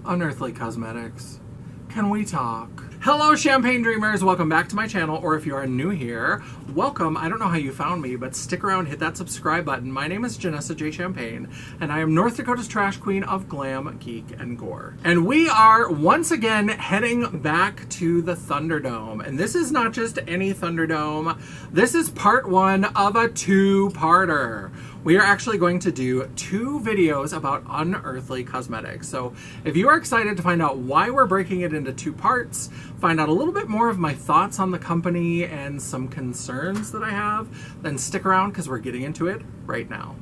Unearthly Cosmetics. Can we talk? Hello, Champagne Dreamers! Welcome back to my channel, or if you are new here, welcome. I don't know how you found me, but stick around, hit that subscribe button. My name is Janessa J. Champagne, and I am North Dakota's trash queen of glam, geek, and gore. And we are once again heading back to the Thunderdome. And this is not just any Thunderdome. This is part one of a two-parter. We are actually going to do 2 videos about Unearthly Cosmetics. So if you are excited to find out why we're breaking it into 2 parts, find out a little bit more of my thoughts on the company and some concerns that I have, then stick around because we're getting into it right now.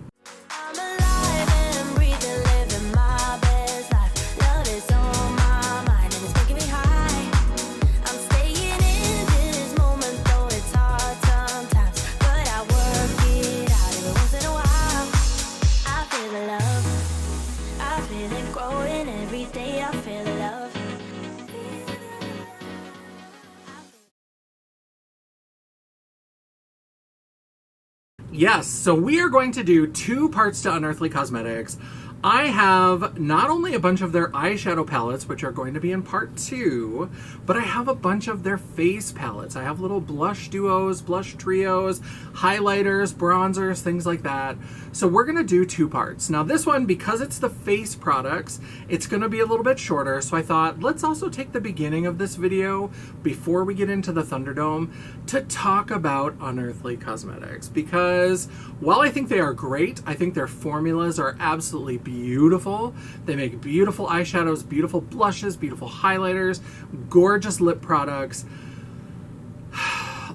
Yes, so we are going to do 2 parts to Unearthly Cosmetics. I have not only a bunch of their eyeshadow palettes, which are going to be in part 2, but I have a bunch of their face palettes. I have little blush duos, blush trios, highlighters, bronzers, things like that. So we're going to do 2 parts. Now this one, because it's the face products, it's going to be a little bit shorter. So I thought, let's also take the beginning of this video before we get into the Thunderdome to talk about Unearthly Cosmetics. Because while I think they are great, I think their formulas are absolutely beautiful. They make beautiful eyeshadows, beautiful blushes, beautiful highlighters, gorgeous lip products.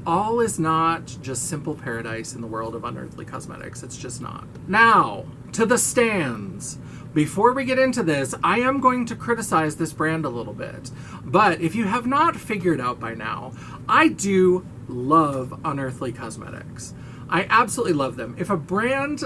All is not just simple paradise in the world of Unearthly Cosmetics. It's just not. Now, to the stands. Before we get into this, I am going to criticize this brand a little bit. But if you have not figured out by now, I do love Unearthly Cosmetics. I absolutely love them. If a brand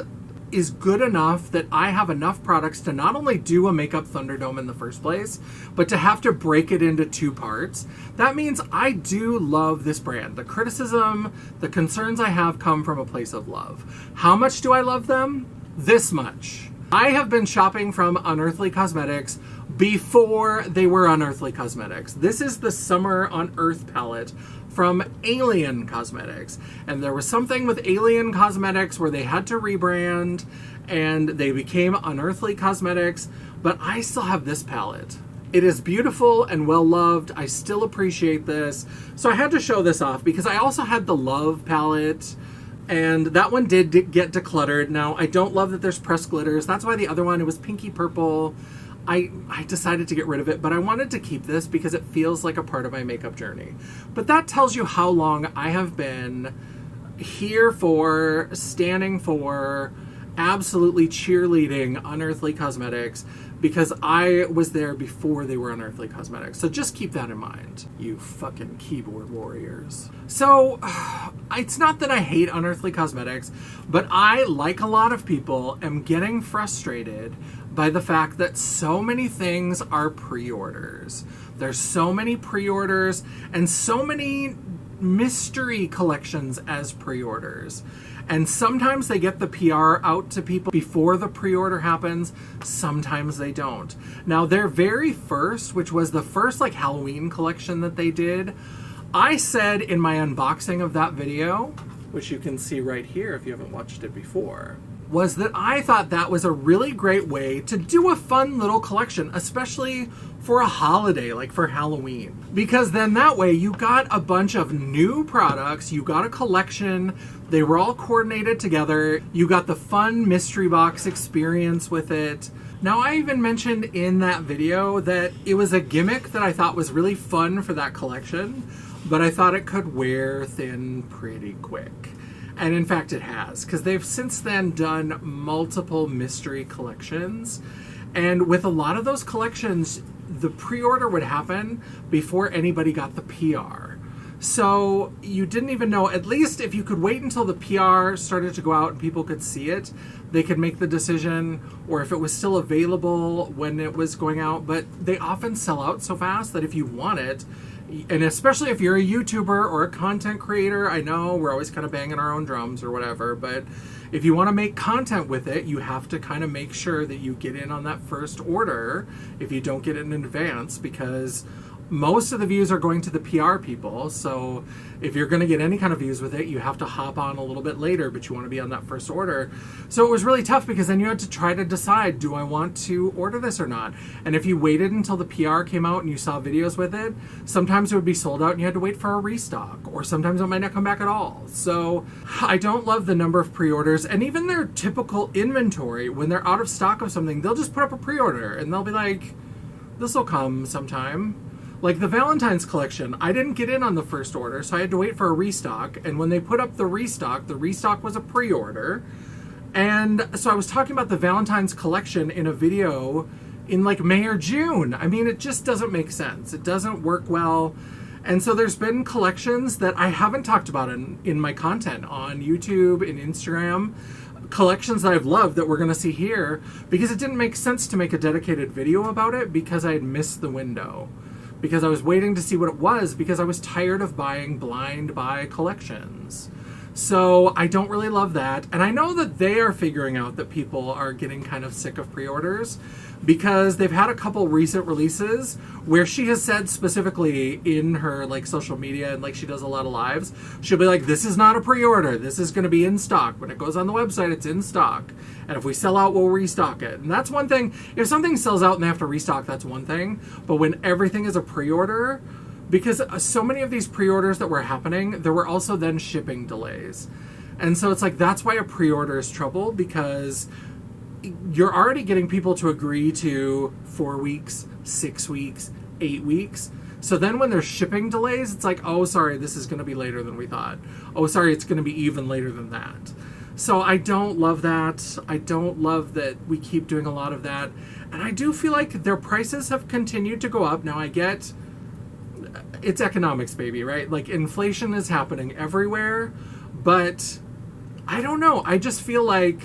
is good enough that I have enough products to not only do a Makeup Thunderdome in the first place, but to have to break it into 2 parts, that means I do love this brand. The criticism, the concerns I have come from a place of love. How much do I love them? This much. I have been shopping from Unearthly Cosmetics before they were Unearthly Cosmetics. This is the Summer on Earth palette from Alien Cosmetics. And there was something with Alien Cosmetics where they had to rebrand and they became Unearthly Cosmetics, but I still have this palette. It is beautiful and well loved. I still appreciate this. So I had to show this off because I also had the Love palette, and that one did get decluttered. Now, I don't love that there's pressed glitters. That's why the other one, it was pinky purple. I decided to get rid of it, but I wanted to keep this because it feels like a part of my makeup journey. But that tells you how long I have been here for, standing for, absolutely cheerleading Unearthly Cosmetics, because I was there before they were Unearthly Cosmetics. So just keep that in mind, you fucking keyboard warriors. So it's not that I hate Unearthly Cosmetics, but I, like a lot of people, am getting frustrated by the fact that so many things are pre-orders. There's so many pre-orders and so many mystery collections as pre-orders. And sometimes they get the PR out to people before the pre-order happens, sometimes they don't. Now their very first, which was the first like Halloween collection that they did, I said in my unboxing of that video, which you can see right here if you haven't watched it before, was that I thought that was a really great way to do a fun little collection, especially for a holiday, like for Halloween. Because then that way you got a bunch of new products, you got a collection, they were all coordinated together, you got the fun mystery box experience with it. Now, I even mentioned in that video that it was a gimmick that I thought was really fun for that collection, but I thought it could wear thin pretty quick. And in fact it has, because they've since then done multiple mystery collections. And with a lot of those collections, the pre-order would happen before anybody got the PR. So you didn't even know, at least if you could wait until the PR started to go out and people could see it, they could make the decision, or if it was still available when it was going out. But they often sell out so fast that if you want it, and especially if you're a YouTuber or a content creator, I know we're always kind of banging our own drums or whatever, but if you want to make content with it, you have to kind of make sure that you get in on that first order if you don't get it in advance, because most of the views are going to the PR people. So if you're going to get any kind of views with it, you have to hop on a little bit later, but you want to be on that first order. So it was really tough because then you had to try to decide, do I want to order this or not? And if you waited until the PR came out and you saw videos with it, sometimes it would be sold out and you had to wait for a restock, or sometimes it might not come back at all. So I don't love the number of pre-orders, and even their typical inventory. When they're out of stock of something, they'll just put up a pre-order and they'll be like, this will come sometime. Like the Valentine's collection, I didn't get in on the first order, so I had to wait for a restock. And when they put up the restock was a pre-order. And so I was talking about the Valentine's collection in a video in like May or June. I mean, it just doesn't make sense. It doesn't work well. And so there's been collections that I haven't talked about in my content on YouTube and Instagram. Collections that I've loved that we're going to see here, because it didn't make sense to make a dedicated video about it because I had missed the window. Because I was waiting to see what it was, because I was tired of buying blind buy collections. So I don't really love that. And I know that they are figuring out that people are getting kind of sick of pre-orders, because they've had a couple recent releases where she has said specifically in her like social media, and like she does a lot of lives, she'll be like, this is not a pre-order, this is going to be in stock. When it goes on the website, it's in stock, and if we sell out, we'll restock it. And that's one thing. If something sells out and they have to restock, that's one thing. But when everything is a pre-order, because so many of these pre-orders that were happening, there were also then shipping delays. And so it's like, that's why a pre-order is trouble, because you're already getting people to agree to 4 weeks, 6 weeks, 8 weeks. So then when there's shipping delays, it's like, oh, sorry, this is going to be later than we thought. Oh, sorry, it's going to be even later than that. So I don't love that. I don't love that we keep doing a lot of that. And I do feel like their prices have continued to go up. Now I get, it's economics, baby, right? Like inflation is happening everywhere, but I don't know. I just feel like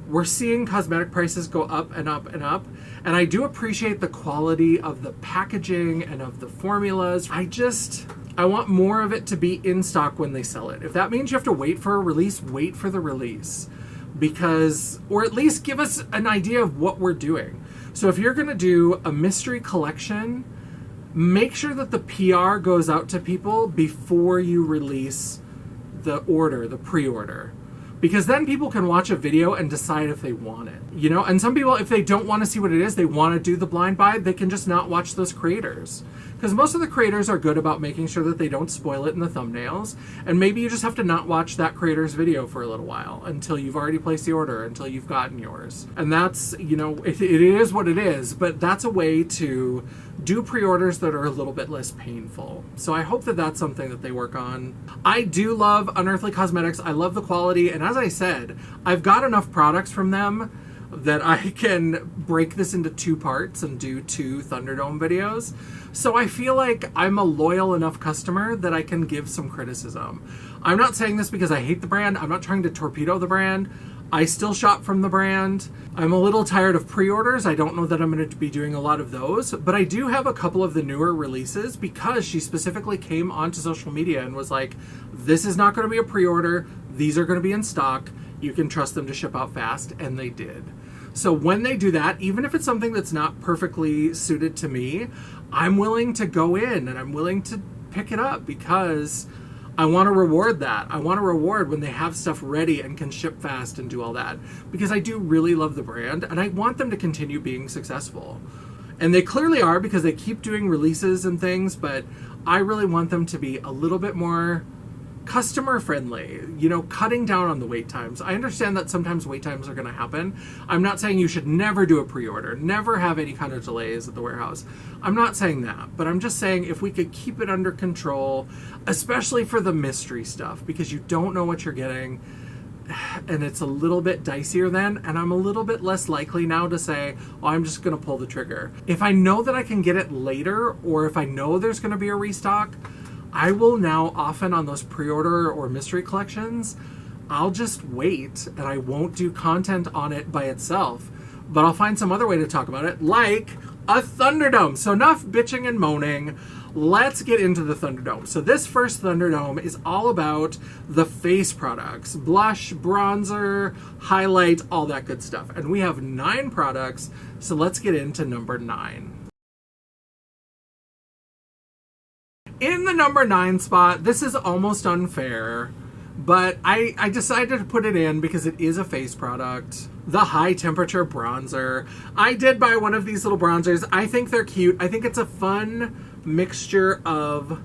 we're seeing cosmetic prices go up and up and up. And I do appreciate the quality of the packaging and of the formulas. I want more of it to be in stock when they sell it. If that means you have to wait for a release, wait for the release. Because, or at least give us an idea of what we're doing. So if you're gonna do a mystery collection, make sure that the PR goes out to people before you release the order, the pre-order. Because then people can watch a video and decide if they want it, you know? And some people, if they don't want to see what it is, they want to do the blind buy, they can just not watch those creators. Because most of the creators are good about making sure that they don't spoil it in the thumbnails. And maybe you just have to not watch that creator's video for a little while until you've already placed the order, until you've gotten yours. And that's, you know, it is what it is, but that's a way to do pre-orders that are a little bit less painful. So I hope that that's something that they work on. I do love Unearthly Cosmetics. I love the quality. And as I said, I've got enough products from them that I can break this into 2 parts and do 2 Thunderdome videos. So I feel like I'm a loyal enough customer that I can give some criticism. I'm not saying this because I hate the brand. I'm not trying to torpedo the brand. I still shop from the brand. I'm a little tired of pre-orders. I don't know that I'm going to be doing a lot of those, but I do have a couple of the newer releases because she specifically came onto social media and was like, this is not going to be a pre-order. These are going to be in stock. You can trust them to ship out fast, and they did. So when they do that, even if it's something that's not perfectly suited to me, I'm willing to go in and I'm willing to pick it up because I want to reward that. I want to reward when they have stuff ready and can ship fast and do all that, because I do really love the brand and I want them to continue being successful. And they clearly are, because they keep doing releases and things, but I really want them to be a little bit more customer friendly, you know, cutting down on the wait times. I understand that sometimes wait times are going to happen. I'm not saying you should never do a pre-order, never have any kind of delays at the warehouse. I'm not saying that, but I'm just saying if we could keep it under control, especially for the mystery stuff, because you don't know what you're getting and it's a little bit dicier then, and I'm a little bit less likely now to say, oh, I'm just going to pull the trigger. If I know that I can get it later, or if I know there's going to be a restock, I will now often on those pre-order or mystery collections, I'll just wait and I won't do content on it by itself, but I'll find some other way to talk about it, like a Thunderdome. So enough bitching and moaning. let's get into the Thunderdome. So this first Thunderdome is all about the face products. Blush, bronzer, highlight, all that good stuff. And we have 9 products, so let's get into number 9. In the number 9 spot, this is almost unfair, but I decided to put it in because it is a face product. The High Temperature Bronzer. I did buy one of these little bronzers. I think they're cute. I think it's a fun mixture of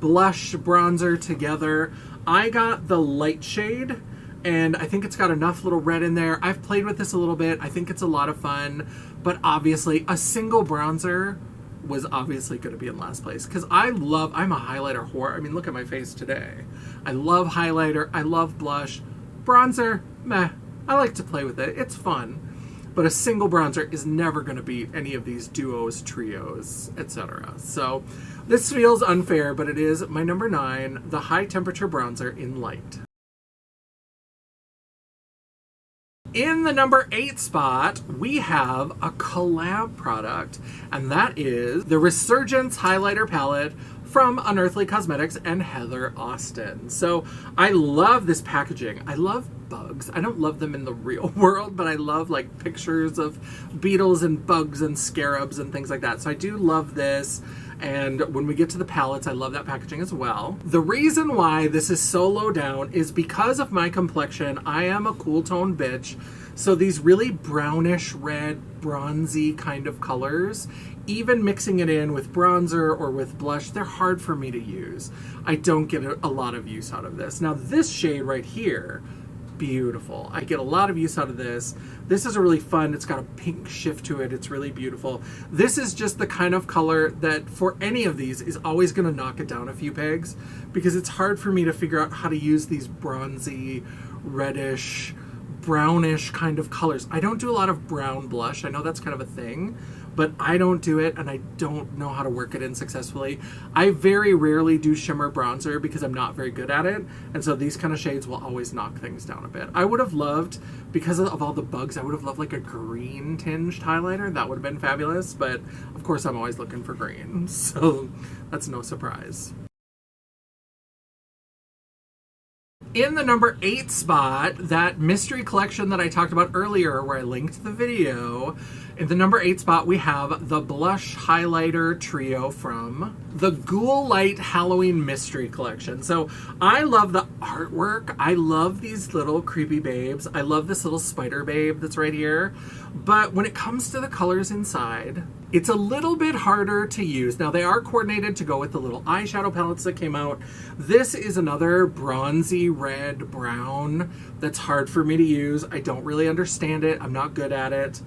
blush, bronzer together. I got the light shade, and I think it's got enough little red in there. I've played with this a little bit. I think it's a lot of fun, but obviously a single bronzer was obviously going to be in last place because I'm a highlighter whore. I mean, look at my face today. I love highlighter. I love blush. Bronzer, meh. I like to play with it. It's fun. But a single bronzer is never going to beat any of these duos, trios, etc. So this feels unfair, but it is my number 9, the High Temperature Bronzer in light. In the number 8 spot, we have a collab product, and that is the Resurgence Highlighter Palette from Unearthly Cosmetics and Heather Austin. So I love this packaging. I love bugs. I don't love them in the real world, but I love like pictures of beetles and bugs and scarabs and things like that. So I do love this. And when we get to the palettes, I love that packaging as well. The reason why this is so low down is because of my complexion. I am a cool tone bitch. So these really brownish red, bronzy kind of colors, even mixing it in with bronzer or with blush, they're hard for me to use. I don't get a lot of use out of this. Now this shade right here, beautiful. I get a lot of use out of this. This is a really fun, it's got a pink shift to it. It's really beautiful. This is just the kind of color that for any of these is always going to knock it down a few pegs because it's hard for me to figure out how to use these bronzy, reddish, brownish kind of colors. I don't do a lot of brown blush. I know that's kind of a thing, but I don't do it and I don't know how to work it in successfully. I very rarely do shimmer bronzer because I'm not very good at it, and so these kind of shades will always knock things down a bit. I would have loved, because of all the bugs, I would have loved like a green tinged highlighter. That would have been fabulous, but of course I'm always looking for green, so that's no surprise. In the number 8 spot, that mystery collection that I talked about earlier where I linked the video, in the number 8 spot we have the Blush Highlighter Trio from the Ghoul Light Halloween Mystery Collection. So I love the artwork. I love these little creepy babes. I love this little spider babe that's right here. But when it comes to the colors inside, it's a little bit harder to use. Now they are coordinated to go with the little eyeshadow palettes that came out. This is another bronzy red brown that's hard for me to use. I don't really understand it. I'm not good at it.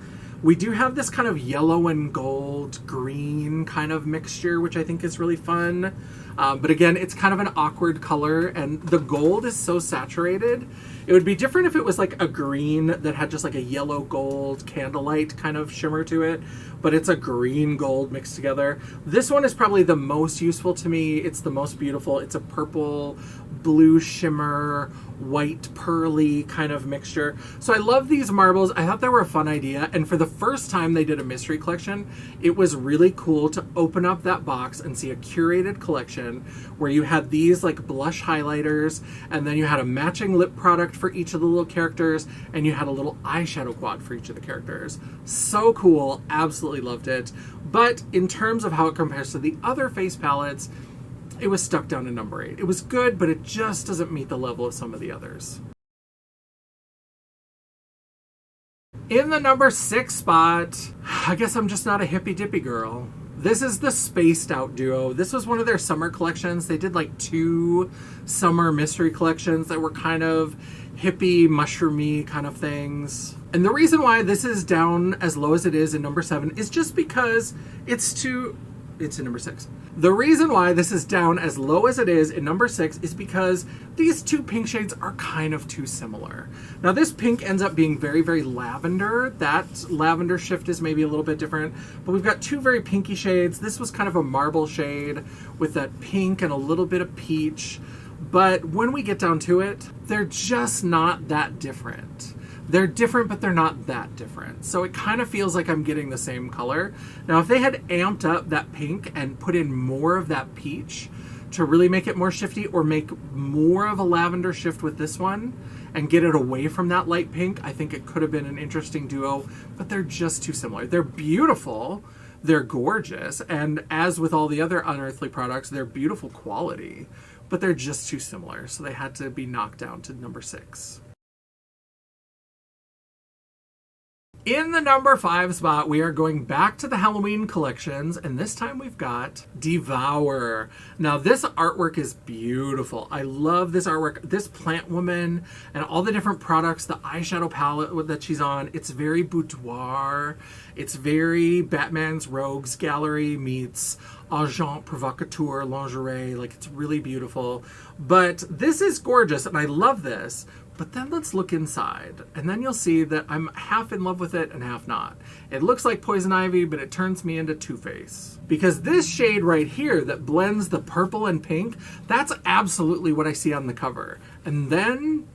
We do have this kind of yellow and gold green kind of mixture, which I think is really fun. But again, it's kind of an awkward color, and the gold is so saturated. It would be different if it was like a green that had just like a yellow gold candlelight kind of shimmer to it, but it's a green gold mixed together. This one is probably the most useful to me. It's the most beautiful. It's a purple, blue shimmer, white pearly kind of mixture. So I love these marbles. I thought they were a fun idea, and for the first time they did a mystery collection, it was really cool to open up that box and see a curated collection where you had these like blush highlighters, and then you had a matching lip product for each of the little characters, and you had a little eyeshadow quad for each of the characters. So cool. Absolutely loved it. But in terms of how it compares to the other face palettes, it was stuck down to number 8. It was good, but it just doesn't meet the level of some of the others. In the number 6 spot, I guess I'm just not a hippy dippy girl. This is the Spaced Out Duo. This was one of their summer collections. They did like 2 summer mystery collections that were kind of hippie, mushroomy kind of things. And the reason why this is down as low as it is in number 7 is just because it's in number 6. The reason why this is down as low as it is in number 6 is because these 2 pink shades are kind of too similar. Now this pink ends up being very, very lavender. That lavender shift is maybe a little bit different, but we've got 2 very pinky shades. This was kind of a marble shade with that pink and a little bit of peach. But when we get down to it, they're just not that different. They're different, but they're not that different. So it kind of feels like I'm getting the same color. Now, if they had amped up that pink and put in more of that peach to really make it more shifty, or make more of a lavender shift with this one and get it away from that light pink, I think it could have been an interesting duo, but they're just too similar. They're beautiful, they're gorgeous, and as with all the other Unearthly products, they're beautiful quality, but they're just too similar, so they had to be knocked down to number 6. In the number 5 spot, we are going back to the Halloween collections, and this time we've got Devour. Now, this artwork is beautiful. I love this artwork. This plant woman and all the different products, the eyeshadow palette that she's on, it's very boudoir. It's very Batman's Rogues Gallery meets Agent Provocateur lingerie. Like, it's really beautiful. But this is gorgeous, and I love this. But then let's look inside, and then you'll see that I'm half in love with it and half not. It looks like Poison Ivy, but it turns me into Two-Face. Because this shade right here that blends the purple and pink, that's absolutely what I see on the cover. And then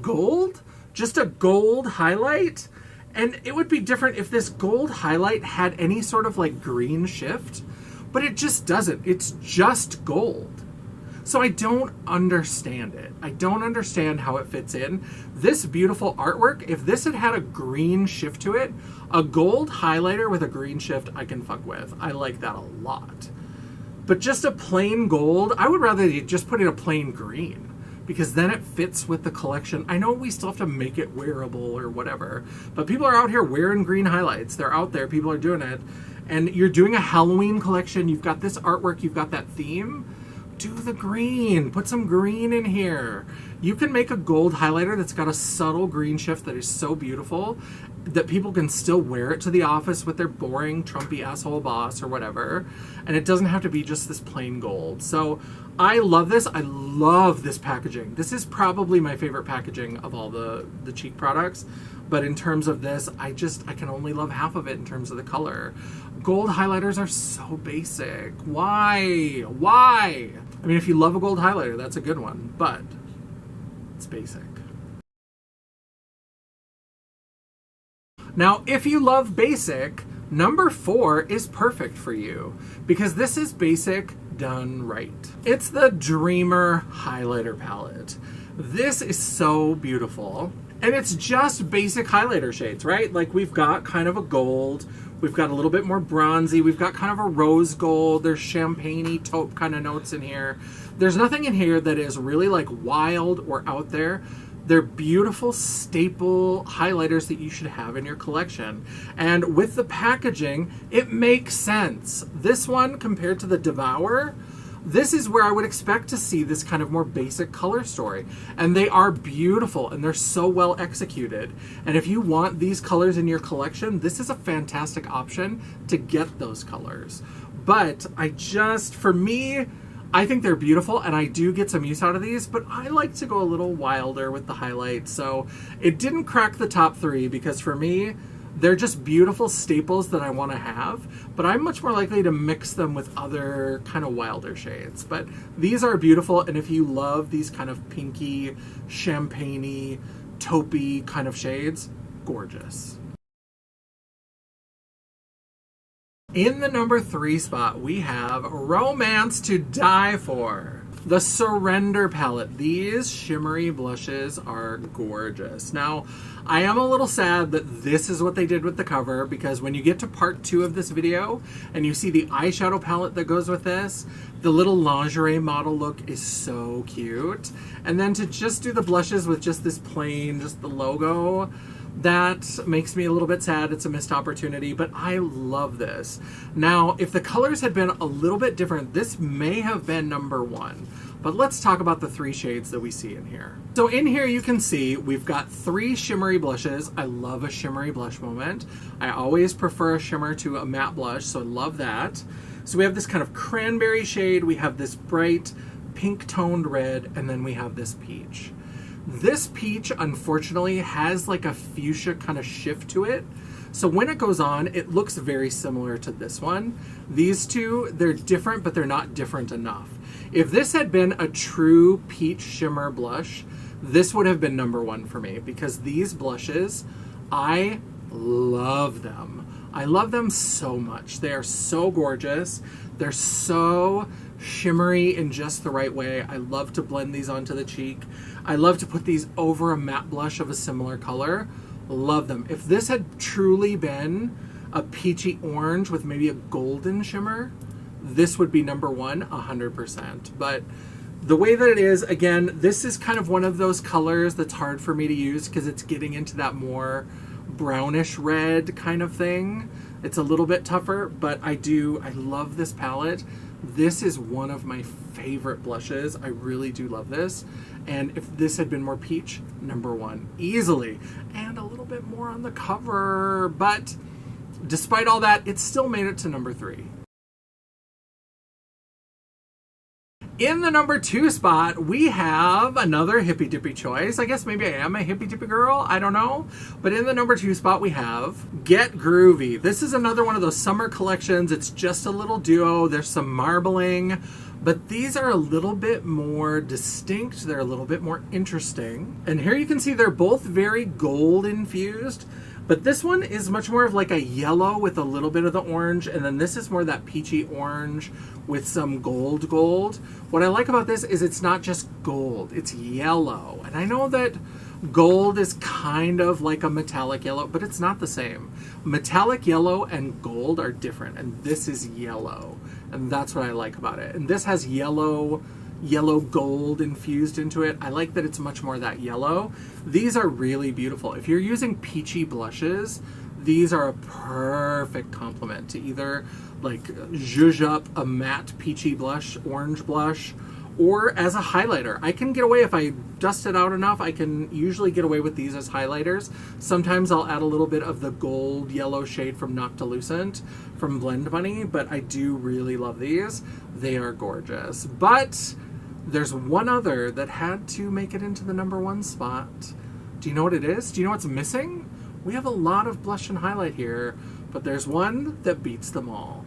gold? Just a gold highlight? And it would be different if this gold highlight had any sort of like green shift, but it just doesn't. It's just gold. So I don't understand it. I don't understand how it fits in. This beautiful artwork, if this had had a green shift to it, a gold highlighter with a green shift, I can fuck with. I like that a lot. But just a plain gold, I would rather you just put in a plain green, because then it fits with the collection. I know we still have to make it wearable or whatever, but people are out here wearing green highlights. They're out there, people are doing it. And you're doing a Halloween collection, you've got this artwork, you've got that theme. Do the green. Put some green in here. You can make a gold highlighter that's got a subtle green shift that is so beautiful that people can still wear it to the office with their boring Trumpy asshole boss or whatever. And it doesn't have to be just this plain gold. So I love this. I love this packaging. This is probably my favorite packaging of all the cheek products. But in terms of this, I can only love half of it in terms of the color. Gold highlighters are so basic. Why? Why? I mean, if you love a gold highlighter, that's a good one, but it's basic. Now, if you love basic, number 4 is perfect for you, because this is basic done right. It's the Dreamer highlighter palette. This is so beautiful. And it's just basic highlighter shades, right? Like, we've got kind of a gold, we've got a little bit more bronzy, we've got kind of a rose gold, there's champagne-y taupe kind of notes in here. There's nothing in here that is really like wild or out there. They're beautiful staple highlighters that you should have in your collection. And with the packaging, it makes sense. This one compared to the Devour, this is where I would expect to see this kind of more basic color story. And they are beautiful, and they're so well executed. And if you want these colors in your collection, this is a fantastic option to get those colors. But for me, I think they're beautiful, and I do get some use out of these, but I like to go a little wilder with the highlights. So it didn't crack the top 3, because for me, they're just beautiful staples that I want to have, but I'm much more likely to mix them with other kind of wilder shades. But these are beautiful, and if you love these kind of pinky, champagne-y, taupey kind of shades, gorgeous. In the number 3 spot, we have Romance to Die For. The Surrender palette. These shimmery blushes are gorgeous. Now, I am a little sad that this is what they did with the cover, because when you get to part 2 of this video and you see the eyeshadow palette that goes with this, the little lingerie model look is so cute. And then to just do the blushes with just this plain, just the logo, that makes me a little bit sad. It's a missed opportunity, but I love this. Now, if the colors had been a little bit different, this may have been number 1. But let's talk about the 3 shades that we see in here. So in here you can see we've got 3 shimmery blushes. I love a shimmery blush moment. I always prefer a shimmer to a matte blush, so I love that. So we have this kind of cranberry shade, we have this bright pink toned red, and then we have this peach. This peach, unfortunately, has like a fuchsia kind of shift to it. So when it goes on, it looks very similar to this one. These two, they're different, but they're not different enough. If this had been a true peach shimmer blush, this would have been number one for me because these blushes, I love them. I love them so much. They are so gorgeous. They're so shimmery in just the right way. I love to blend these onto the cheek. I love to put these over a matte blush of a similar color. Love them. If this had truly been a peachy orange with maybe a golden shimmer, this would be number one 100%. But the way that it is, again, this is kind of one of those colors that's hard for me to use because it's getting into that more brownish red kind of thing. It's a little bit tougher, but I love this palette. This is one of my favorite blushes. I really do love this. And if this had been more peach, number one, easily. And a little bit more on the cover, but despite all that, it still made it to number 3. In the number 2 spot, we have another hippy dippy choice. I guess maybe I am a hippy dippy girl. I don't know. But in the number 2 spot, we have Get Groovy. This is another one of those summer collections. It's just a little duo. There's some marbling, but these are a little bit more distinct. They're a little bit more interesting. And here you can see they're both very gold infused. But this one is much more of like a yellow with a little bit of the orange, and then this is more that peachy orange with some gold. What I like about this is it's not just gold, it's yellow. And I know that gold is kind of like a metallic yellow, but it's not the same. Metallic yellow and gold are different, and this is yellow. And that's what I like about it. And this has yellow gold infused into it. I like that it's much more that yellow. These are really beautiful. If you're using peachy blushes, these are a perfect complement to either like zhuzh up a matte peachy blush, orange blush, or as a highlighter. I can get away, if I dust it out enough, I can usually get away with these as highlighters. Sometimes I'll add a little bit of the gold yellow shade from Noctilucent from Blend Bunny, but I do really love these. They are gorgeous. But there's one other that had to make it into the number 1 spot. Do you know what it is? Do you know what's missing? We have a lot of blush and highlight here, but there's one that beats them all.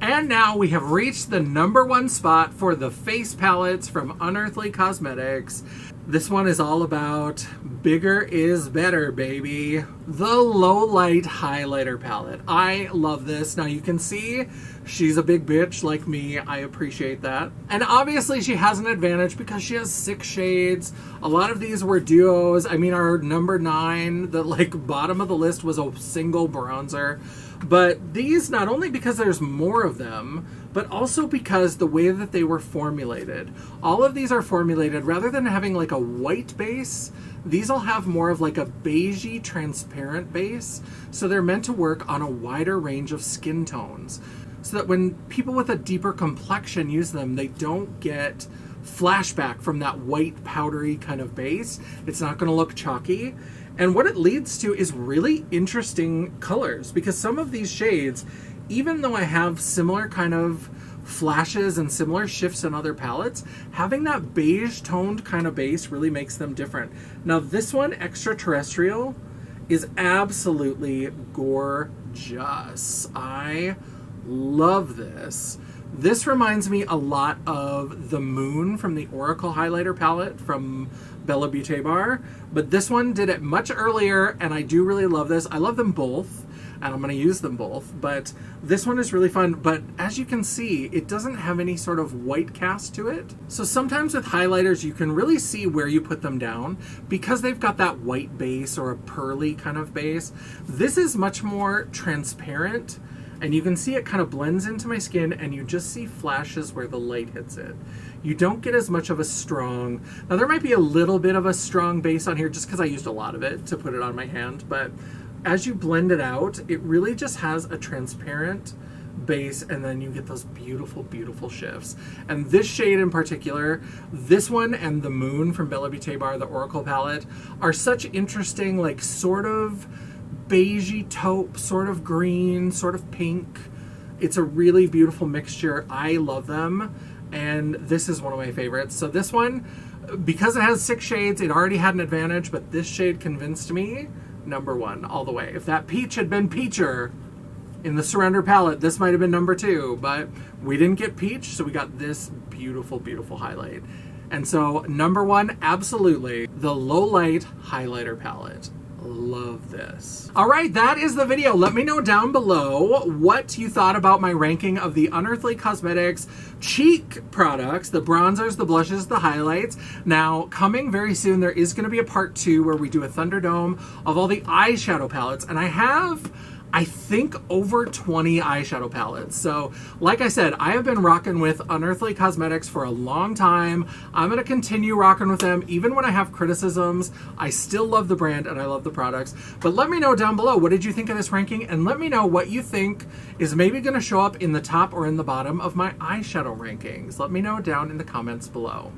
And now we have reached the number 1 spot for the face palettes from Unearthly Cosmetics. This one is all about bigger is better, baby. The Low Light Highlighter Palette. I love this. Now you can see she's a big bitch like me. I appreciate that. And obviously she has an advantage because she has 6 shades. A lot of these were duos. I mean, our number 9, the like bottom of the list, was a single bronzer. But these, not only because there's more of them, but also because the way that they were formulated. All of these are formulated, rather than having like a white base, these will have more of like a beigey transparent base. So they're meant to work on a wider range of skin tones. So that when people with a deeper complexion use them, they don't get flashback from that white powdery kind of base. It's not going to look chalky. And what it leads to is really interesting colors, because some of these shades, even though I have similar kind of flashes and similar shifts in other palettes, having that beige toned kind of base really makes them different. Now this one, Extraterrestrial, is absolutely gorgeous. I love this. This reminds me a lot of the Moon from the Oracle Highlighter palette from Bella Beauté Bar, but this one did it much earlier, and I do really love this. I love them both, and I'm going to use them both, but this one is really fun. But as you can see, it doesn't have any sort of white cast to it. So sometimes with highlighters, you can really see where you put them down because they've got that white base or a pearly kind of base. This is much more transparent, and you can see it kind of blends into my skin, and you just see flashes where the light hits it. You don't get as much of a strong, now there might be a little bit of a strong base on here just because I used a lot of it to put it on my hand, but as you blend it out, it really just has a transparent base, and then you get those beautiful, beautiful shifts. And this shade in particular, this one and the Moon from Bella Beauté Bar, the Oracle palette, are such interesting, like sort of beigey taupe, sort of green, sort of pink. It's a really beautiful mixture. I love them, and this is one of my favorites. So this one, because it has 6 shades, it already had an advantage, but this shade convinced me number 1 all the way. If that peach had been peacher, In the Surrender palette, this might have been number 2, but we didn't get peach, so we got this beautiful, beautiful highlight. And so number 1, absolutely, the Low Light Highlighter Palette. Love this. All right, that is the video. Let me know down below what you thought about my ranking of the Unearthly Cosmetics cheek products, the bronzers, the blushes, the highlights. Now, coming very soon, there is going to be a part 2 where we do a Thunderdome of all the eyeshadow palettes, and I have, I think, over 20 eyeshadow palettes. So, like I said, I have been rocking with Unearthly Cosmetics for a long time. I'm going to continue rocking with them. Even when I have criticisms, I still love the brand and I love the products. But let me know down below, what did you think of this ranking? And let me know what you think is maybe going to show up in the top or in the bottom of my eyeshadow rankings. Let me know down in the comments below.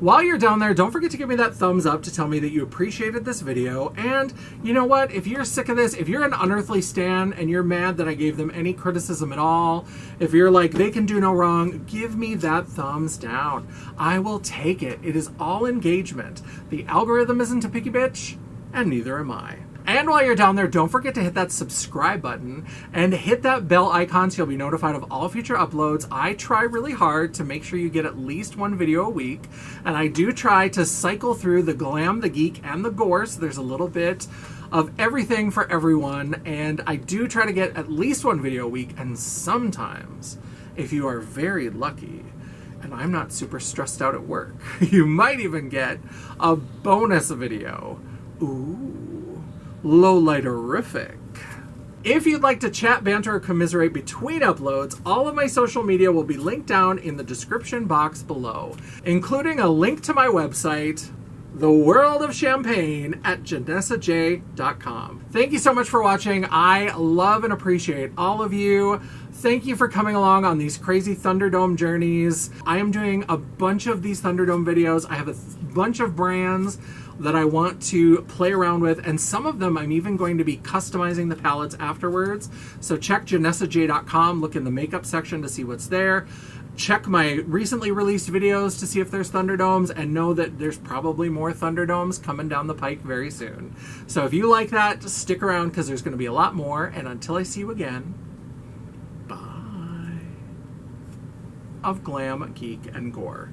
While you're down there, don't forget to give me that thumbs up to tell me that you appreciated this video. And you know what? If you're sick of this, if you're an Unearthly stan and you're mad that I gave them any criticism at all, if you're like, they can do no wrong, give me that thumbs down. I will take it. It is all engagement. The algorithm isn't a picky bitch, and neither am I. And while you're down there, don't forget to hit that subscribe button and hit that bell icon so you'll be notified of all future uploads. I try really hard to make sure you get at least 1 video a week, and I do try to cycle through the glam, the geek, and the gore, so there's a little bit of everything for everyone, and I do try to get at least 1 video a week, and sometimes, if you are very lucky, and I'm not super stressed out at work, you might even get a bonus video. Ooh. Low lighterific. If you'd like to chat, banter, or commiserate between uploads, all of my social media will be linked down in the description box below, including a link to my website, The World of Champagne, at janessaj.com. Thank you so much for watching. I love and appreciate all of you. Thank you for coming along on these crazy Thunderdome journeys. I am doing a bunch of these Thunderdome videos. I have a bunch of brands that I want to play around with, and some of them I'm even going to be customizing the palettes afterwards. So check janessaj.com, look in the makeup section to see what's there. Check my recently released videos to see if there's Thunderdomes, and know that there's probably more Thunderdomes coming down the pike very soon. So if you like that, just stick around because there's going to be a lot more, and until I see you again, bye. Of glam, geek, and gore.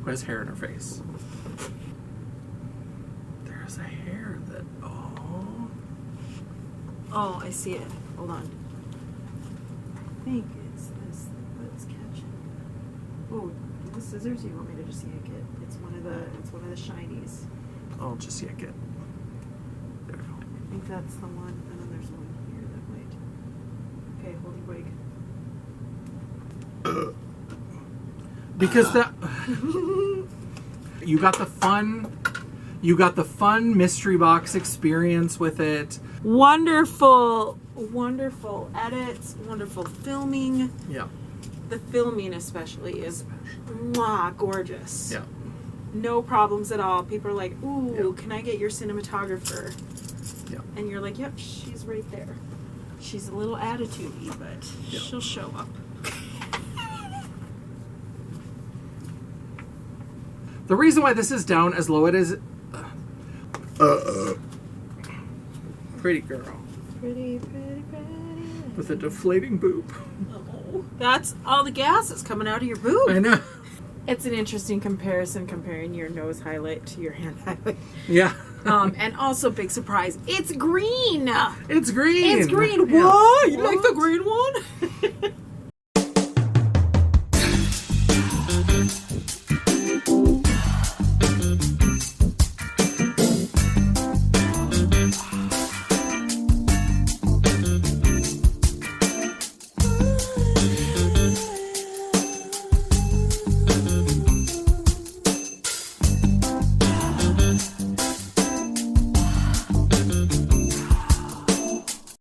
Who has hair in her face? There's a hair that, oh. Oh, I see it. Hold on. I think it's this that's catching. Oh, the scissors, you want me to just yank it? It's one of the shinies. I'll just yank it. There we go. I think that's the one, and then there's one here that might. Okay, hold your wig. Because that you got the fun mystery box experience with it. Wonderful, wonderful edits, wonderful filming. Yeah. The filming especially is mwah, gorgeous. Yeah. No problems at all. People are like, ooh, Yeah. can I get your cinematographer? Yeah. And you're like, yep, she's right there. She's a little attitude-y, but Yeah. she'll show up. The reason why this is down as low it is pretty girl Pretty, pretty, pretty. with a deflating boob. Oh, that's all the gas that's coming out of your boob. I know. It's an interesting comparison, comparing your nose highlight to your hand highlight. Yeah. And also, big surprise, it's green. It's green. It's green. Yeah. What? You like the green one?